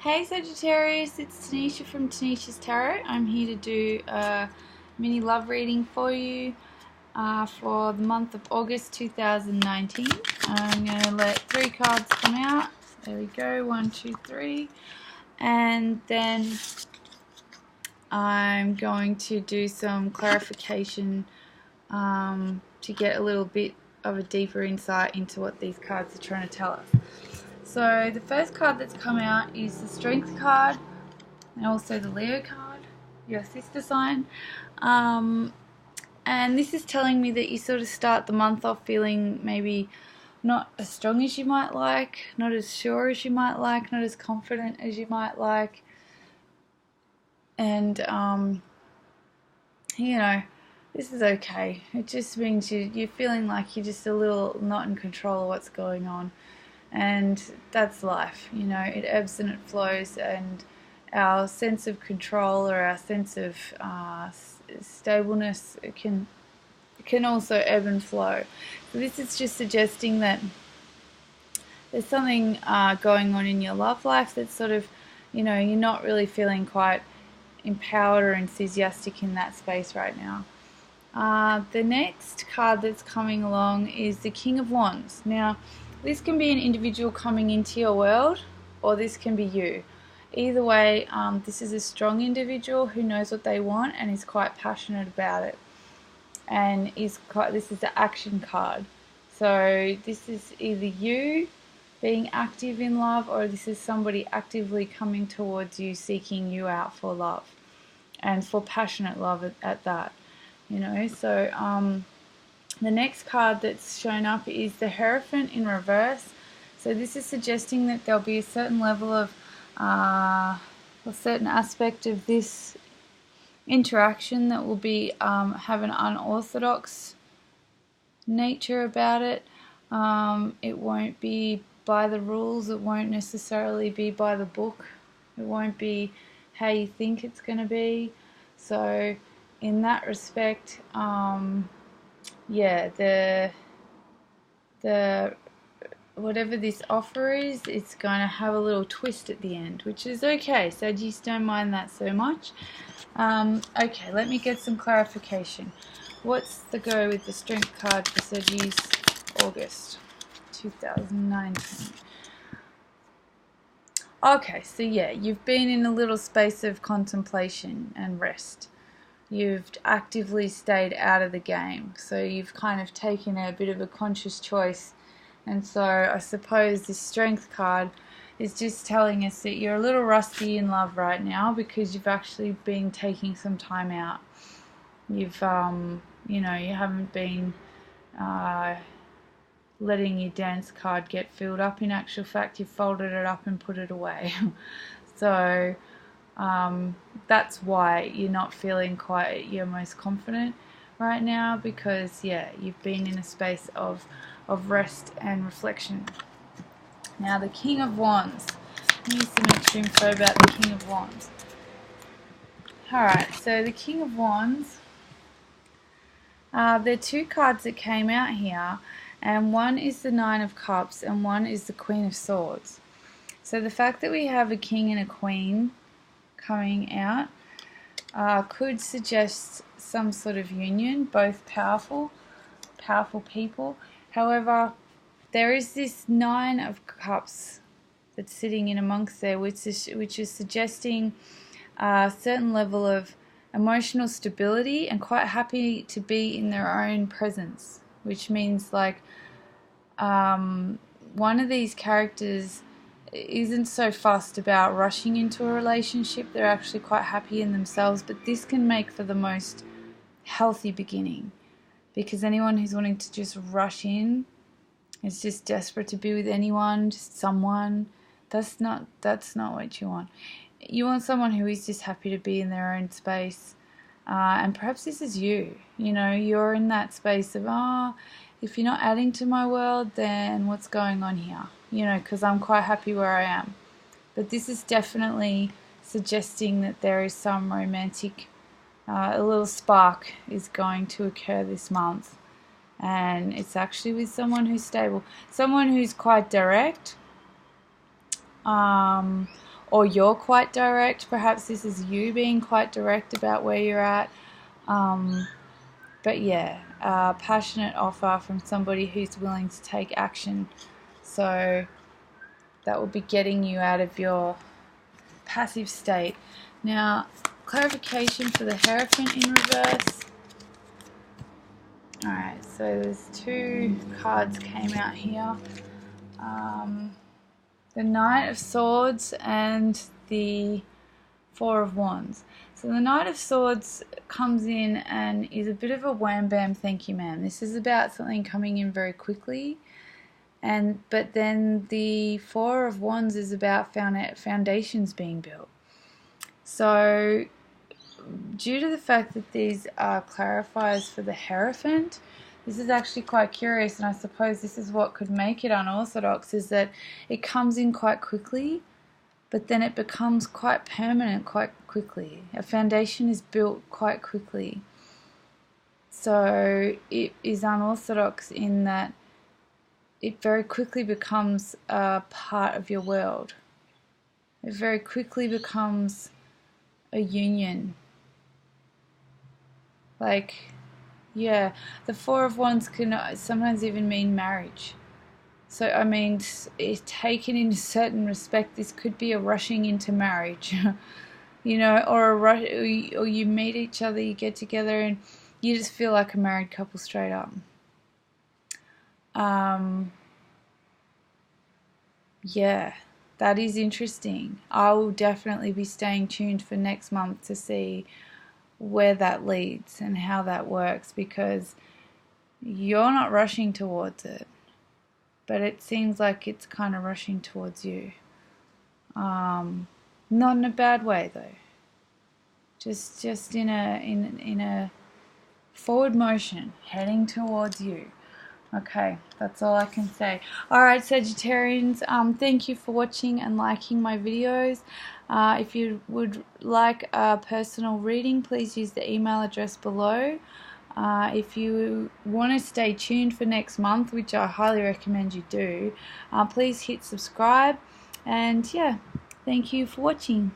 Hey Sagittarius, it's Tanisha from Tanisha's Tarot. I'm here to do a mini love reading for you for the month of August 2019. I'm going to let 3 cards come out. There we go, 1, 2, 3. And then I'm going to do some clarification to get a little bit of a deeper insight into what these cards are trying to tell us. So the first card that's come out is the Strength card and also the Leo card, your sister sign. And this is telling me that you sort of start the month off feeling maybe not as strong as you might like, not as sure as you might like, not as confident as you might like. And, you know, this is okay. It just means you're feeling like you're just a little not in control of what's going on. And that's life, you know, it ebbs and it flows, and our sense of control or our sense of stableness can also ebb and flow. So this is just suggesting that there's something going on in your love life that's sort of, you know, you're not really feeling quite empowered or enthusiastic in that space right now. The next card that's coming along is the King of Wands. Now, this can be an individual coming into your world, or this can be you. Either way, this is a strong individual who knows what they want and is quite passionate about it. And this is the action card. So this is either you being active in love, or this is somebody actively coming towards you, seeking you out for love, and for passionate love at that. You know, so the next card that's shown up is the Hierophant in reverse. So this is suggesting that there'll be a certain level of, a certain aspect of this interaction that will be have an unorthodox nature about it. It won't be by the rules. It won't necessarily be by the book. It won't be how you think it's going to be. So in that respect, yeah, the whatever this offer is, it's going to have a little twist at the end, which is okay. So just don't mind that so much. Okay, let me get some clarification. What's the go with the Strength card for Sagittarius August 2019? Okay, so yeah, you've been in a little space of contemplation and rest. You've actively stayed out of the game, so you've kind of taken a bit of a conscious choice. And so I suppose this Strength card is just telling us that you're a little rusty in love right now because you've actually been taking some time out. You've you know, you haven't been letting your dance card get filled up. In actual fact, you've folded it up and put it away. So that's why you're not feeling quite your most confident right now, because yeah, you've been in a space of rest and reflection. Now the King of Wands. Here's some extra info about the King of Wands. Alright, so the King of Wands, there are 2 cards that came out here, and one is the Nine of Cups and one is the Queen of Swords. So the fact that we have a king and a queen coming out could suggest some sort of union, both powerful people. However, there is this Nine of Cups that's sitting in amongst there, which is suggesting a certain level of emotional stability and quite happy to be in their own presence, which means like one of these characters isn't so fussed about rushing into a relationship. They're actually quite happy in themselves, but this can make for the most healthy beginning, because anyone who's wanting to just rush in is just desperate to be with anyone, just someone. That's not what you want. You want someone who is just happy to be in their own space, and perhaps this is you. You know, you're in that space of, if you're not adding to my world, then what's going on here? You know, because I'm quite happy where I am. But this is definitely suggesting that there is some romantic, a little spark is going to occur this month. And it's actually with someone who's stable. Someone who's quite direct, or you're quite direct. Perhaps this is you being quite direct about where you're at. But yeah, passionate offer from somebody who's willing to take action. So that will be getting you out of your passive state. Now, clarification for the Hierophant in reverse. Alright, so there's two cards came out here. The Knight of Swords and the Four of Wands. So the Knight of Swords comes in and is a bit of a wham bam thank you ma'am. This is about something coming in very quickly. But then the Four of Wands is about foundations being built. So due to the fact that these are clarifiers for the Hierophant, this is actually quite curious, and I suppose this is what could make it unorthodox, is that it comes in quite quickly, but then it becomes quite permanent quite quickly. A foundation is built quite quickly. So it is unorthodox in that it very quickly becomes a part of your world. It very quickly becomes a union. Like, yeah, the Four of Wands can sometimes even mean marriage. So, I mean, taken in a certain respect, this could be a rushing into marriage, you know, or you meet each other, you get together, and you just feel like a married couple straight up. Yeah, that is interesting. I will definitely be staying tuned for next month to see where that leads and how that works, because you're not rushing towards it, but it seems like it's kind of rushing towards you. Not in a bad way though. Just in a forward motion, heading towards you. Okay, that's all I can say. Alright, Sagittarians, thank you for watching and liking my videos. If you would like a personal reading, please use the email address below. If you want to stay tuned for next month, which I highly recommend you do, please hit subscribe. And yeah, thank you for watching.